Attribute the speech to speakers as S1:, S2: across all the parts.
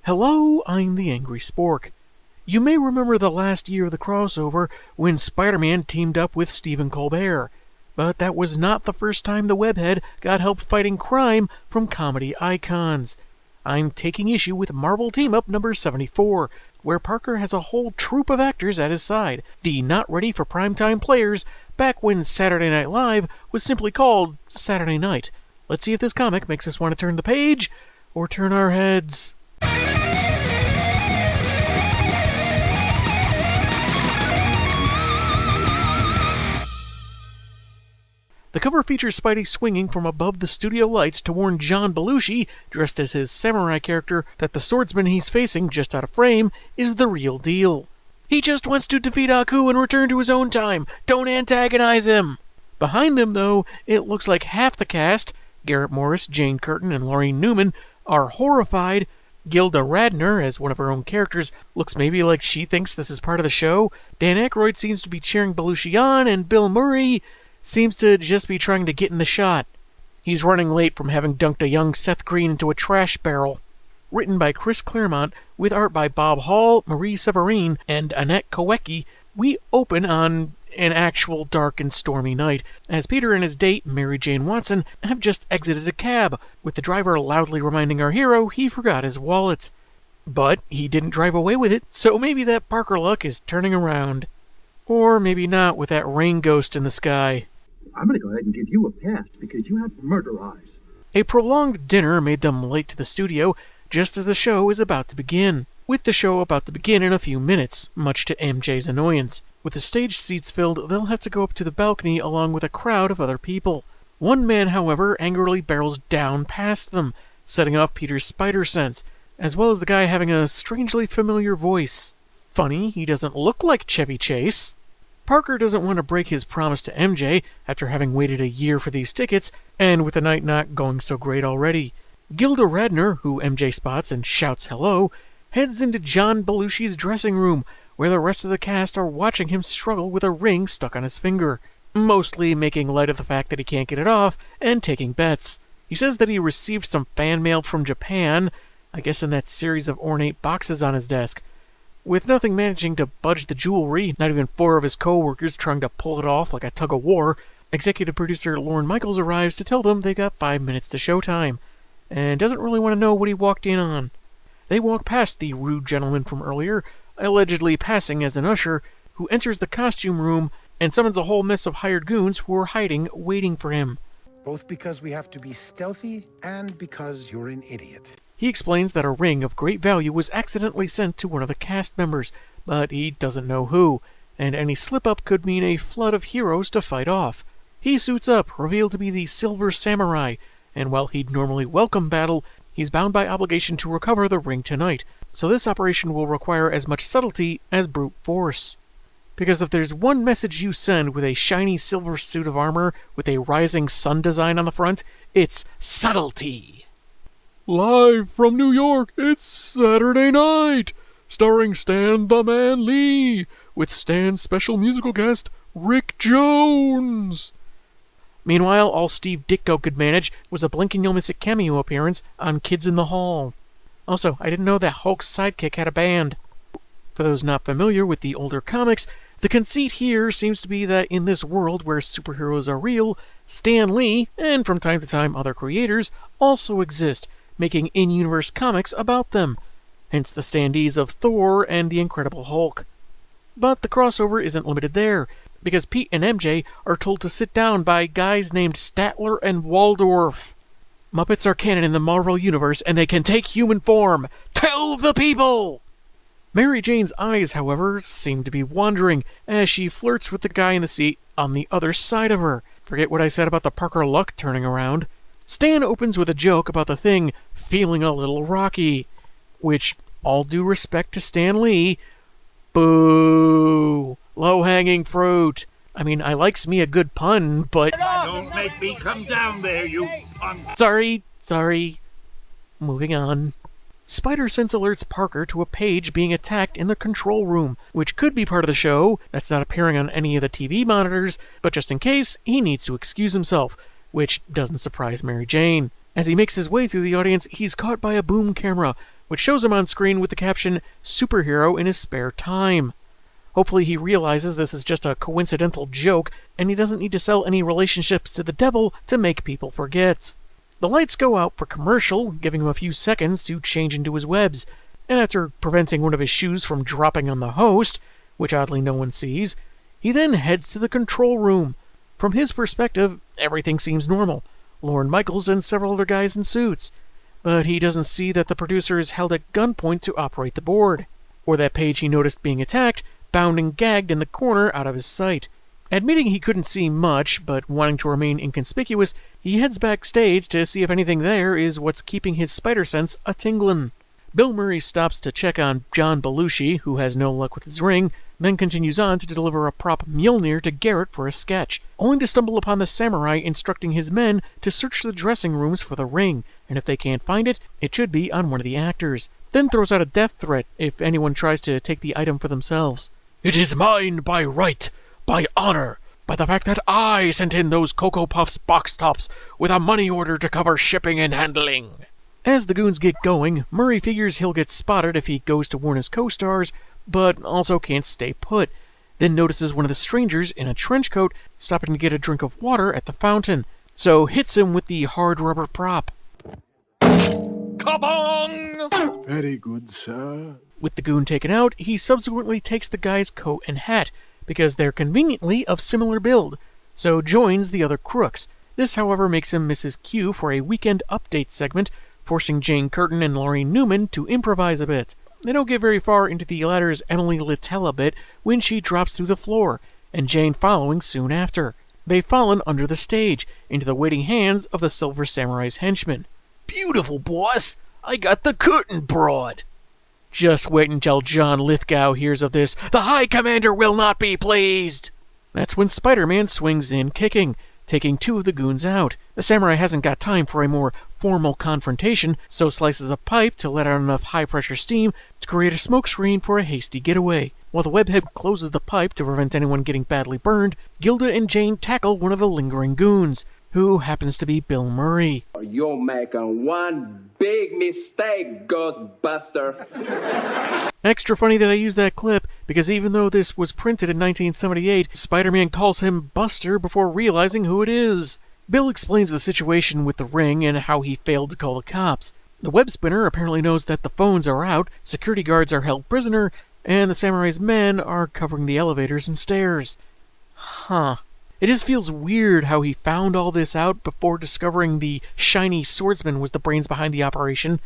S1: Hello, I'm the Angry Spork. You may remember the last year of the crossover when Spider-Man teamed up with Stephen Colbert. But that was not the first time the webhead got help fighting crime from comedy icons. I'm taking issue with Marvel Team-Up number 74, where Parker has a whole troupe of actors at his side, the not-ready-for-primetime players, back when Saturday Night Live was simply called Saturday Night. Let's see if this comic makes us want to turn the page, or turn our heads. The cover features Spidey swinging from above the studio lights to warn John Belushi, dressed as his samurai character, that the swordsman he's facing just out of frame is the real deal. He just wants to defeat Aku and return to his own time. Don't antagonize him! Behind them, though, it looks like half the cast, Garrett Morris, Jane Curtin, and Laureen Newman, are horrified. Gilda Radner, as one of her own characters, looks maybe like she thinks this is part of the show. Dan Aykroyd seems to be cheering Belushi on, and Bill Murray seems to just be trying to get in the shot. He's running late from having dunked a young Seth Green into a trash barrel. Written by Chris Claremont, with art by Bob Hall, Marie Severine, and Annette Kowecki, we open on an actual dark and stormy night, as Peter and his date, Mary Jane Watson, have just exited a cab, with the driver loudly reminding our hero he forgot his wallet. But he didn't drive away with it, so maybe that Parker luck is turning around. Or maybe not, with that rain ghost in the sky.
S2: I'm going to go ahead and give you a pass because you have murder eyes.
S1: A prolonged dinner made them late to the studio, just as the show is about to begin. With the show about to begin in a few minutes, much to MJ's annoyance. With the stage seats filled, they'll have to go up to the balcony along with a crowd of other people. One man, however, angrily barrels down past them, setting off Peter's spider sense, as well as the guy having a strangely familiar voice. Funny, he doesn't look like Chevy Chase. Parker doesn't want to break his promise to MJ after having waited a year for these tickets, and with the night not going so great already. Gilda Radner, who MJ spots and shouts hello, heads into John Belushi's dressing room, where the rest of the cast are watching him struggle with a ring stuck on his finger, mostly making light of the fact that he can't get it off and taking bets. He says that he received some fan mail from Japan, I guess in that series of ornate boxes on his desk. With nothing managing to budge the jewelry, not even 4 of his co-workers trying to pull it off like a tug-of-war, executive producer Lorne Michaels arrives to tell them they got 5 minutes to showtime, and doesn't really want to know what he walked in on. They walk past the rude gentleman from earlier, allegedly passing as an usher, who enters the costume room and summons a whole mess of hired goons who are hiding, waiting for him.
S3: Both because we have to be stealthy and because you're an idiot.
S1: He explains that a ring of great value was accidentally sent to one of the cast members, but he doesn't know who, and any slip-up could mean a flood of heroes to fight off. He suits up, revealed to be the Silver Samurai, and while he'd normally welcome battle, he's bound by obligation to recover the ring tonight, so this operation will require as much subtlety as brute force. Because if there's one message you send with a shiny silver suit of armor with a rising sun design on the front, it's subtlety. Live from New York, it's Saturday Night, starring Stan the Man Lee, with Stan's special musical guest, Rick Jones. Meanwhile, all Steve Ditko could manage was a blink-and-you'll-miss-it cameo appearance on Kids in the Hall. Also, I didn't know that Hulk's sidekick had a band. For those not familiar with the older comics, the conceit here seems to be that in this world where superheroes are real, Stan Lee, and from time to time other creators, also exist, making in-universe comics about them, hence the standees of Thor and the Incredible Hulk. But the crossover isn't limited there, because Pete and MJ are told to sit down by guys named Statler and Waldorf. Muppets are canon in the Marvel Universe, and they can take human form. Tell the people! Mary Jane's eyes, however, seem to be wandering as she flirts with the guy in the seat on the other side of her. Forget what I said about the Parker luck turning around. Stan opens with a joke about the Thing feeling a little rocky, which, all due respect to Stan Lee, boo! Low-hanging fruit. I mean, I likes me a good pun, but...
S4: Don't make me come down there, you punk!
S1: Sorry. Moving on. Spider-Sense alerts Parker to a page being attacked in the control room, which could be part of the show, that's not appearing on any of the TV monitors, but just in case, he needs to excuse himself, which doesn't surprise Mary Jane. As he makes his way through the audience, he's caught by a boom camera, which shows him on screen with the caption, "Superhero in his spare time." Hopefully he realizes this is just a coincidental joke, and he doesn't need to sell any relationships to the devil to make people forget. The lights go out for commercial, giving him a few seconds to change into his webs, and after preventing one of his shoes from dropping on the host, which oddly no one sees, he then heads to the control room. From his perspective, everything seems normal. Lorne Michaels and several other guys in suits. But he doesn't see that the producer is held at gunpoint to operate the board, or that Page he noticed being attacked, bound and gagged in the corner out of his sight. Admitting he couldn't see much, but wanting to remain inconspicuous, he heads backstage to see if anything there is what's keeping his spider sense a-tinglin'. Bill Murray stops to check on John Belushi, who has no luck with his ring, then continues on to deliver a prop Mjolnir to Garrett for a sketch, only to stumble upon the samurai instructing his men to search the dressing rooms for the ring, and if they can't find it, it should be on one of the actors. Then throws out a death threat if anyone tries to take the item for themselves. "It is mine by right, by honor, by the fact that I sent in those Cocoa Puffs box tops with a money order to cover shipping and handling." As the goons get going, Murray figures he'll get spotted if he goes to warn his co-stars, but also can't stay put. Then notices one of the strangers in a trench coat stopping to get a drink of water at the fountain, so hits him with the hard rubber prop.
S4: Kabong!
S3: Very good, sir.
S1: With the goon taken out, he subsequently takes the guy's coat and hat, because they're conveniently of similar build, so joins the other crooks. This, however, makes him miss his cue for a weekend update segment, forcing Jane Curtin and Laurie Newman to improvise a bit. They don't get very far into the latter's Emily Litella bit when she drops through the floor, and Jane following soon after. They've fallen under the stage, into the waiting hands of the Silver Samurai's henchmen. "Beautiful, boss! I got the curtain broad!" Just wait until John Lithgow hears of this. "The High Commander will not be pleased!" That's when Spider-Man swings in kicking, taking two of the goons out. The samurai hasn't got time for a more formal confrontation, so slices a pipe to let out enough high-pressure steam to create a smokescreen for a hasty getaway. While the webhead closes the pipe to prevent anyone getting badly burned, Gilda and Jane tackle one of the lingering goons, who happens to be Bill Murray.
S5: You're making one big mistake, Ghostbuster.
S1: Extra funny that I used that clip, because even though this was printed in 1978, Spider-Man calls him Buster before realizing who it is. Bill explains the situation with the ring and how he failed to call the cops. The web spinner apparently knows that the phones are out, security guards are held prisoner, and the samurai's men are covering the elevators and stairs. Huh. It just feels weird how he found all this out before discovering the shiny swordsman was the brains behind the operation,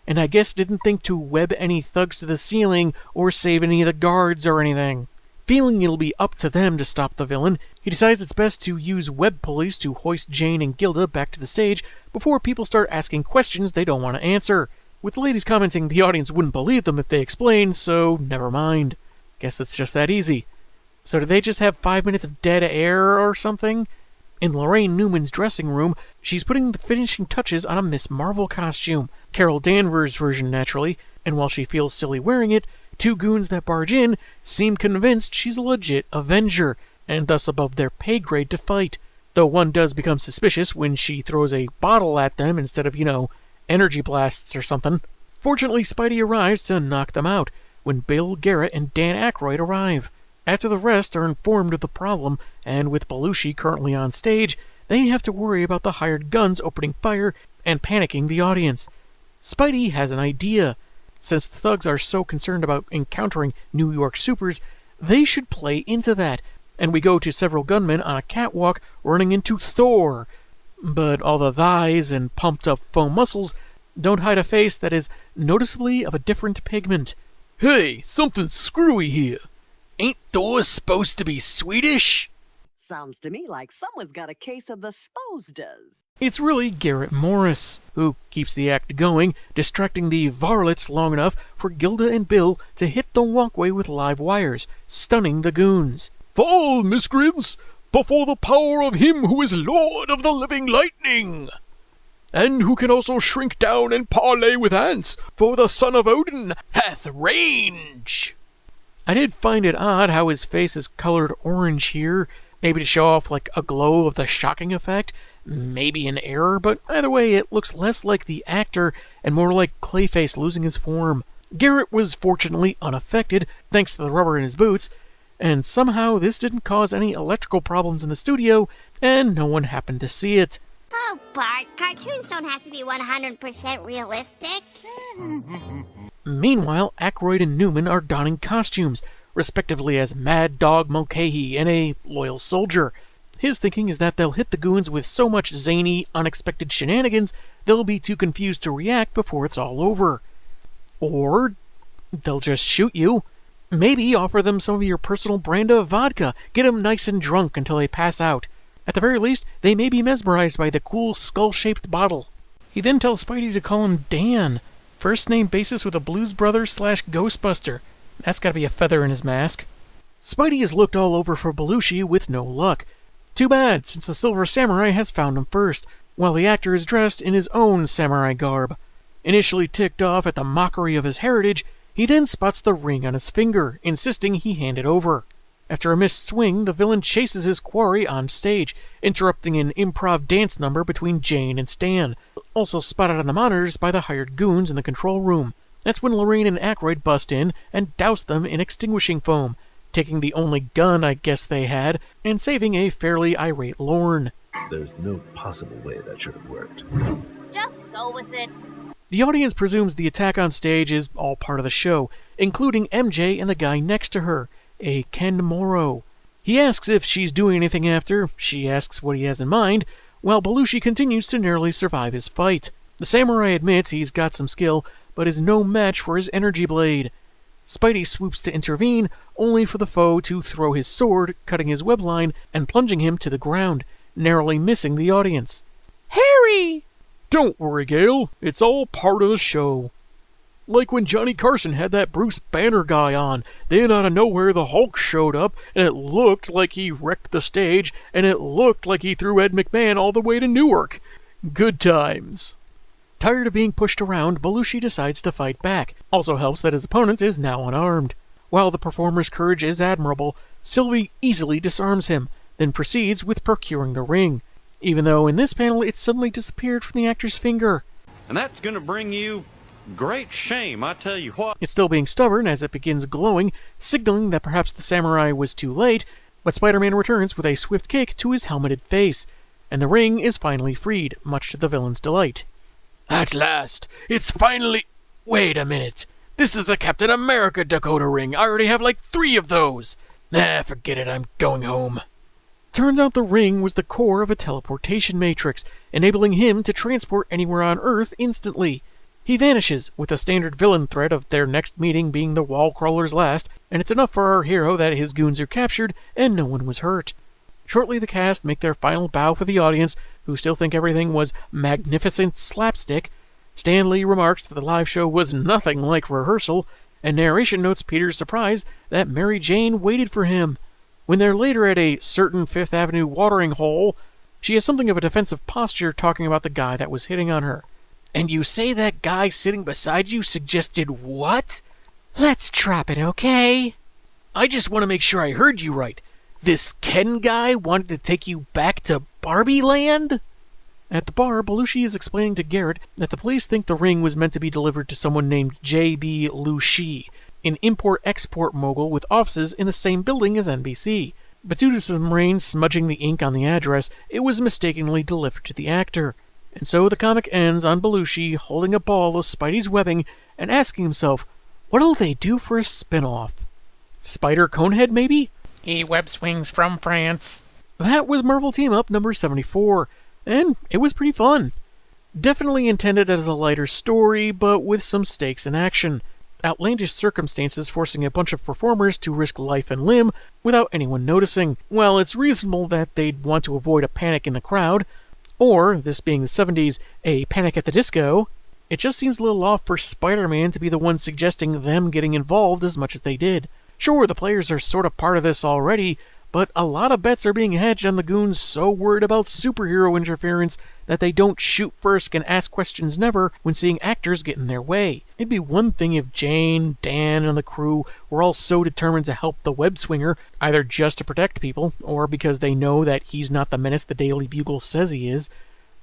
S1: and I guess didn't think to web any thugs to the ceiling or save any of the guards or anything. Feeling it'll be up to them to stop the villain, he decides it's best to use web pulleys to hoist Jane and Gilda back to the stage before people start asking questions they don't want to answer. With the ladies commenting the audience wouldn't believe them if they explained, so never mind. Guess it's just that easy. So did they just have 5 minutes of dead air or something? In Lorraine Newman's dressing room, she's putting the finishing touches on a Miss Marvel costume, Carol Danvers' version naturally, and while she feels silly wearing it, two goons that barge in seem convinced she's a legit Avenger, and thus above their pay grade to fight, though one does become suspicious when she throws a bottle at them instead of, energy blasts or something. Fortunately, Spidey arrives to knock them out, when Bill, Garrett, and Dan Aykroyd arrive. After the rest are informed of the problem, and with Belushi currently on stage, they have to worry about the hired guns opening fire and panicking the audience. Spidey has an idea. Since the thugs are so concerned about encountering New York supers, they should play into that, and we go to several gunmen on a catwalk running into Thor. But all the thighs and pumped-up foam muscles don't hide a face that is noticeably of a different pigment. "Hey, something's screwy here. Ain't Thor supposed to be Swedish?"
S6: Sounds to me like someone's got a case of the Sposdas.
S1: It's really Garrett Morris, who keeps the act going, distracting the varlets long enough for Gilda and Bill to hit the walkway with live wires, stunning the goons. "Fall, miscreants, before the power of him who is Lord of the Living Lightning, and who can also shrink down and parley with ants, for the son of Odin hath range." I did find it odd how his face is colored orange here, maybe to show off like a glow of the shocking effect. maybe an error, but either way, it looks less like the actor and more like Clayface losing his form. Garrett was fortunately unaffected, thanks to the rubber in his boots, and somehow this didn't cause any electrical problems in the studio, and no one happened to see it.
S7: Oh, Bart, cartoons don't have to be 100% realistic.
S1: Meanwhile, Aykroyd and Newman are donning costumes, respectively as Mad Dog Mulcahy and a loyal soldier. His thinking is that they'll hit the goons with so much zany, unexpected shenanigans, they'll be too confused to react before it's all over. Or they'll just shoot you. Maybe offer them some of your personal brand of vodka, get them nice and drunk until they pass out. At the very least, they may be mesmerized by the cool skull-shaped bottle. He then tells Spidey to call him Dan, first name basis with a Blues Brothers / Ghostbuster. That's gotta be a feather in his mask. Spidey has looked all over for Belushi with no luck. Too bad, since the Silver Samurai has found him first, while the actor is dressed in his own samurai garb. Initially ticked off at the mockery of his heritage, he then spots the ring on his finger, insisting he hand it over. After a missed swing, the villain chases his quarry on stage, interrupting an improv dance number between Jane and Stan, also spotted on the monitors by the hired goons in the control room. That's when Lorraine and Aykroyd bust in and douse them in extinguishing foam, taking the only gun I guess they had, and saving a fairly irate Lorne.
S8: There's no possible way that should have worked.
S7: Just go with it.
S1: The audience presumes the attack on stage is all part of the show, including MJ and the guy next to her, a Ken Morrow. He asks if she's doing anything after, she asks what he has in mind, while Belushi continues to narrowly survive his fight. The samurai admits he's got some skill, but is no match for his energy blade. Spidey swoops to intervene, only for the foe to throw his sword, cutting his web line and plunging him to the ground, narrowly missing the audience. Harry! Don't worry, Gale. It's all part of the show. Like when Johnny Carson had that Bruce Banner guy on, then out of nowhere the Hulk showed up, and it looked like he wrecked the stage, and it looked like he threw Ed McMahon all the way to Newark. Good times. Tired of being pushed around, Belushi decides to fight back. Also helps that his opponent is now unarmed. While the performer's courage is admirable, Sylvie easily disarms him, then proceeds with procuring the ring, even though in this panel it suddenly disappeared from the actor's finger.
S9: And that's going to bring you great shame, I tell you what.
S1: It's still being stubborn as it begins glowing, signaling that perhaps the samurai was too late, but Spider-Man returns with a swift kick to his helmeted face, and the ring is finally freed, much to the villain's delight. At last! It's finally... Wait a minute. This is the Captain America Dakota ring. I already have like 3 of those. Forget it. I'm going home. Turns out the ring was the core of a teleportation matrix, enabling him to transport anywhere on Earth instantly. He vanishes, with the standard villain threat of their next meeting being the wall crawler's last, and it's enough for our hero that his goons are captured and no one was hurt. Shortly the cast make their final bow for the audience, who still think everything was magnificent slapstick. Stan Lee remarks that the live show was nothing like rehearsal, and narration notes Peter's surprise that Mary Jane waited for him. When they're later at a certain Fifth Avenue watering hole, she has something of a defensive posture talking about the guy that was hitting on her. And you say that guy sitting beside you suggested what? Let's drop it, okay? I just want to make sure I heard you right. This Ken guy wanted to take you back to Barbie Land? At the bar, Belushi is explaining to Garrett that the police think the ring was meant to be delivered to someone named J.B. Lushi, an import-export mogul with offices in the same building as NBC. But due to some rain smudging the ink on the address, it was mistakenly delivered to the actor. And so the comic ends on Belushi holding a ball of Spidey's webbing and asking himself, what'll they do for a spin-off? Spider Conehead, maybe? He web swings from France. That was Marvel Team Up number 74, and it was pretty fun. Definitely intended as a lighter story, but with some stakes in action. Outlandish circumstances forcing a bunch of performers to risk life and limb without anyone noticing. Well, it's reasonable that they'd want to avoid a panic in the crowd, or, this being the 70s, a Panic at the Disco. It just seems a little off for Spider-Man to be the one suggesting them getting involved as much as they did. Sure, the players are sort of part of this already, but a lot of bets are being hedged on the goons so worried about superhero interference that they don't shoot first and ask questions never when seeing actors get in their way. It'd be one thing if Jane, Dan, and the crew were all so determined to help the web swinger, either just to protect people, or because they know that he's not the menace the Daily Bugle says he is.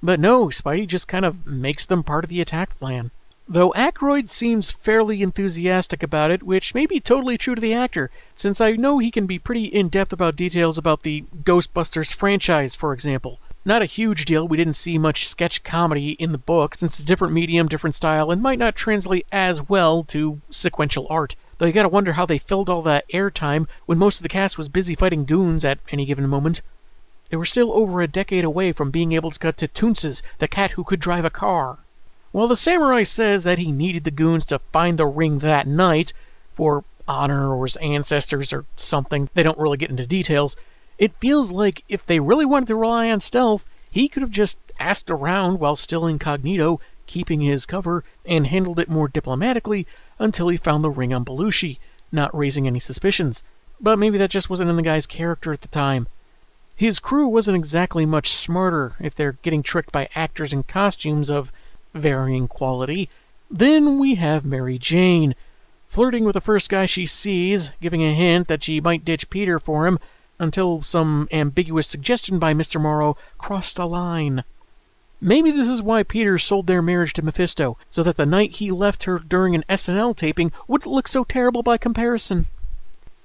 S1: But no, Spidey just kind of makes them part of the attack plan. Though Aykroyd seems fairly enthusiastic about it, which may be totally true to the actor, since I know he can be pretty in-depth about details about the Ghostbusters franchise, for example. Not a huge deal, we didn't see much sketch comedy in the book, since it's a different medium, different style, and might not translate as well to sequential art. Though you gotta wonder how they filled all that airtime when most of the cast was busy fighting goons at any given moment. They were still over a decade away from being able to cut to Toonces, the cat who could drive a car. While the samurai says that he needed the goons to find the ring that night, for honor or his ancestors or something, they don't really get into details, it feels like if they really wanted to rely on stealth, he could have just asked around while still incognito, keeping his cover, and handled it more diplomatically until he found the ring on Belushi, not raising any suspicions. But maybe that just wasn't in the guy's character at the time. His crew wasn't exactly much smarter if they're getting tricked by actors in costumes of varying quality. Then we have Mary Jane, flirting with the first guy she sees, giving a hint that she might ditch Peter for him, until some ambiguous suggestion by Mr. Morrow crossed a line. Maybe this is why Peter sold their marriage to Mephisto, so that the night he left her during an SNL taping wouldn't look so terrible by comparison.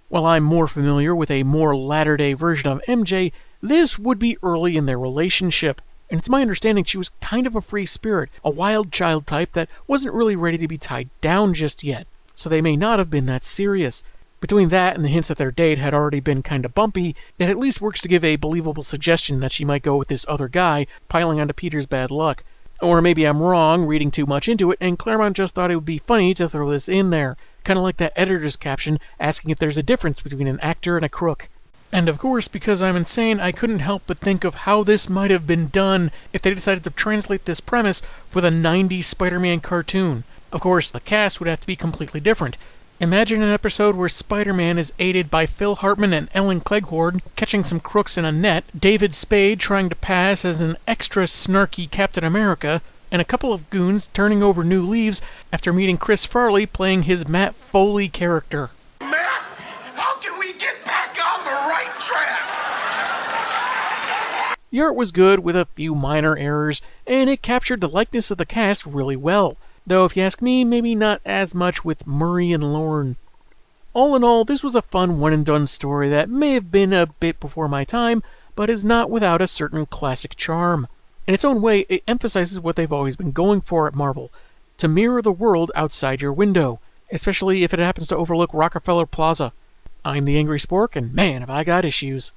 S1: While I'm more familiar with a more latter-day version of MJ, this would be early in their relationship, and it's my understanding she was kind of a free spirit, a wild child type that wasn't really ready to be tied down just yet, so they may not have been that serious. Between that and the hints that their date had already been kinda bumpy, it at least works to give a believable suggestion that she might go with this other guy, piling onto Peter's bad luck. Or maybe I'm wrong, reading too much into it, and Claremont just thought it would be funny to throw this in there, kinda like that editor's caption asking if there's a difference between an actor and a crook. And of course, because I'm insane, I couldn't help but think of how this might have been done if they decided to translate this premise for the 90s Spider-Man cartoon. Of course, the cast would have to be completely different. Imagine an episode where Spider-Man is aided by Phil Hartman and Ellen Cleghorn catching some crooks in a net, David Spade trying to pass as an extra snarky Captain America, and a couple of goons turning over new leaves after meeting Chris Farley playing his Matt Foley character.
S4: Matt, how can we get back on the right track?
S1: The art was good with a few minor errors, and it captured the likeness of the cast really well. Though if you ask me, maybe not as much with Murray and Lorne. All in all, this was a fun one-and-done story that may have been a bit before my time, but is not without a certain classic charm. In its own way, it emphasizes what they've always been going for at Marvel, to mirror the world outside your window, especially if it happens to overlook Rockefeller Plaza. I'm the Angry Spork, and man, have I got issues.